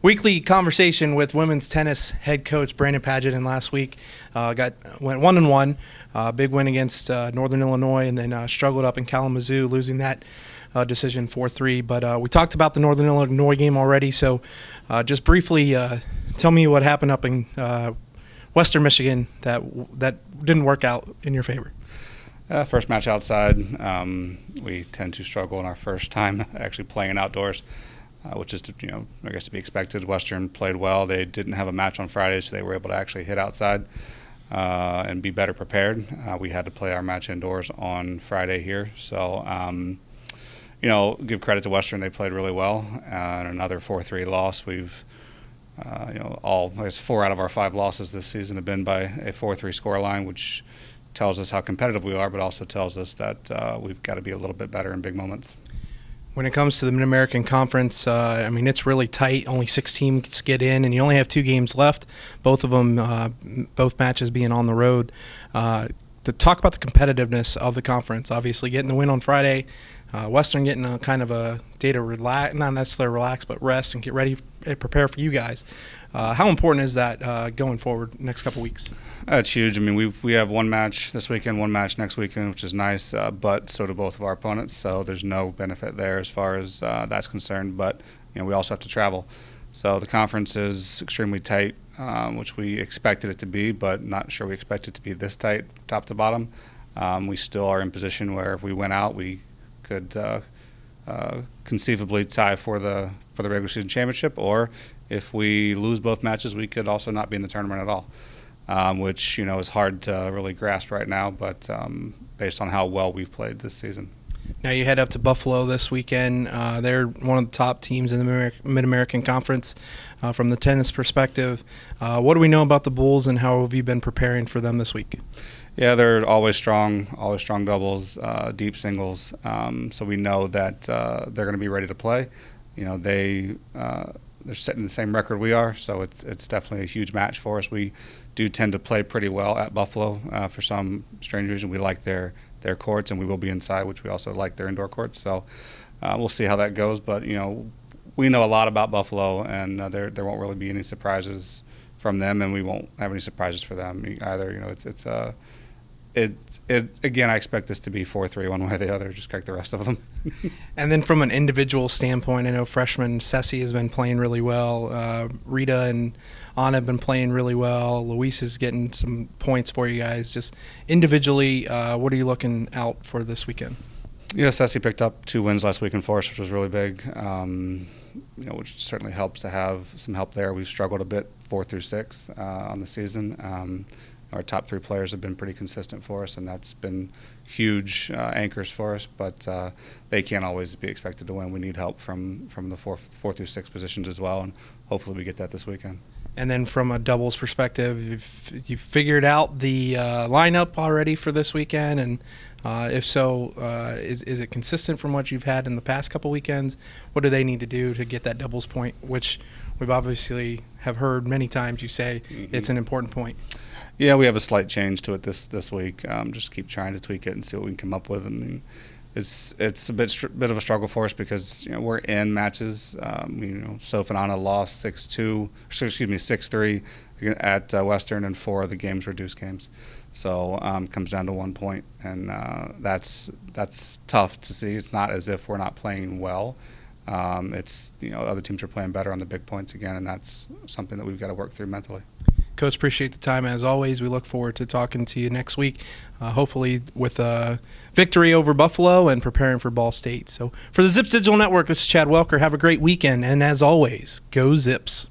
Weekly conversation with women's tennis head coach Brandon Padgett. And last week went 1-1, big win against Northern Illinois, and then struggled up in Kalamazoo, losing that decision 4-3. But we talked about the Northern Illinois game already, so just briefly tell me what happened up in Western Michigan that didn't work out in your favor. First match outside. We tend to struggle in our first time actually playing outdoors, which is, I guess to be expected. Western played well. They didn't have a match on Friday, so they were able to actually hit outside and be better prepared. We had to play our match indoors on Friday here. So, give credit to Western. They played really well. And another 4-3 loss. We've, I guess 4 out of our 5 losses this season have been by a 4-3 scoreline, which tells us how competitive we are, but also tells us that we've got to be a little bit better in big moments. When it comes to the MidAmerican Conference, it's really tight. Only 6 teams get in, and you only have 2 games left, both of them, both matches being on the road. To talk about the competitiveness of the conference, obviously getting the win on Friday, Western getting a kind of a day to relax, not necessarily relax, but rest and get ready and prepare for you guys. How important is that going forward next couple weeks? It's huge. We have 1 match this weekend, 1 match next weekend, which is nice, but so do both of our opponents, so there's no benefit there as far as that's concerned. But we also have to travel. So the conference is extremely tight, which we expected it to be, but not sure we expect it to be this tight top to bottom. We still are in position where if we went out, we could conceivably tie for the regular season championship, or if we lose both matches, we could also not be in the tournament at all, which is hard to really grasp right now, but based on how well we've played this season. Now you head up to Buffalo this weekend. They're one of the top teams in the Mid-American Conference from the tennis perspective. What do we know about the Bulls, and how have you been preparing for them this week? Yeah, they're always strong doubles, deep singles. So we know that they're going to be ready to play. They're setting the same record we are, so it's definitely a huge match for us. We do tend to play pretty well at Buffalo for some strange reason. We like their courts, and we will be inside, which we also like their indoor courts. So we'll see how that goes. But we know a lot about Buffalo, and there won't really be any surprises from them, and we won't have any surprises for them either. Again, I expect this to be 4-3 one way or the other, just like the rest of them. And then from an individual standpoint, I know freshman Ceci has been playing really well. Rita and Anna have been playing really well. Luis is getting some points for you guys. Just individually, what are you looking out for this weekend? Yeah, Ceci picked up 2 wins last weekend for us, which was really big. Which certainly helps to have some help there. We've struggled a bit 4 through 6 on the season. Our top 3 players have been pretty consistent for us, and that's been huge anchors for us. But they can't always be expected to win. We need help from the 4 through 6 positions as well, and hopefully we get that this weekend. And then from a doubles perspective, you've figured out the lineup already for this weekend, and if so, is it consistent from what you've had in the past couple weekends? What do they need to do to get that doubles point, which we've obviously have heard many times you say it's an important point? Yeah, we have a slight change to it this week. Just keep trying to tweak it and see what we can come up with. It's a bit of a struggle for us because we're in matches. Soph and Anna lost 6-3 at Western, and 4 of the games were deuce games. So it comes down to 1 point, and that's tough to see. It's not as if we're not playing well. It's other teams are playing better on the big points again, and that's something that we've got to work through mentally. Coach, appreciate the time as always. We look forward to talking to you next week, hopefully with a victory over Buffalo and preparing for Ball State. So for the Zips Digital Network, this is Chad Welker. Have a great weekend, and as always, go Zips.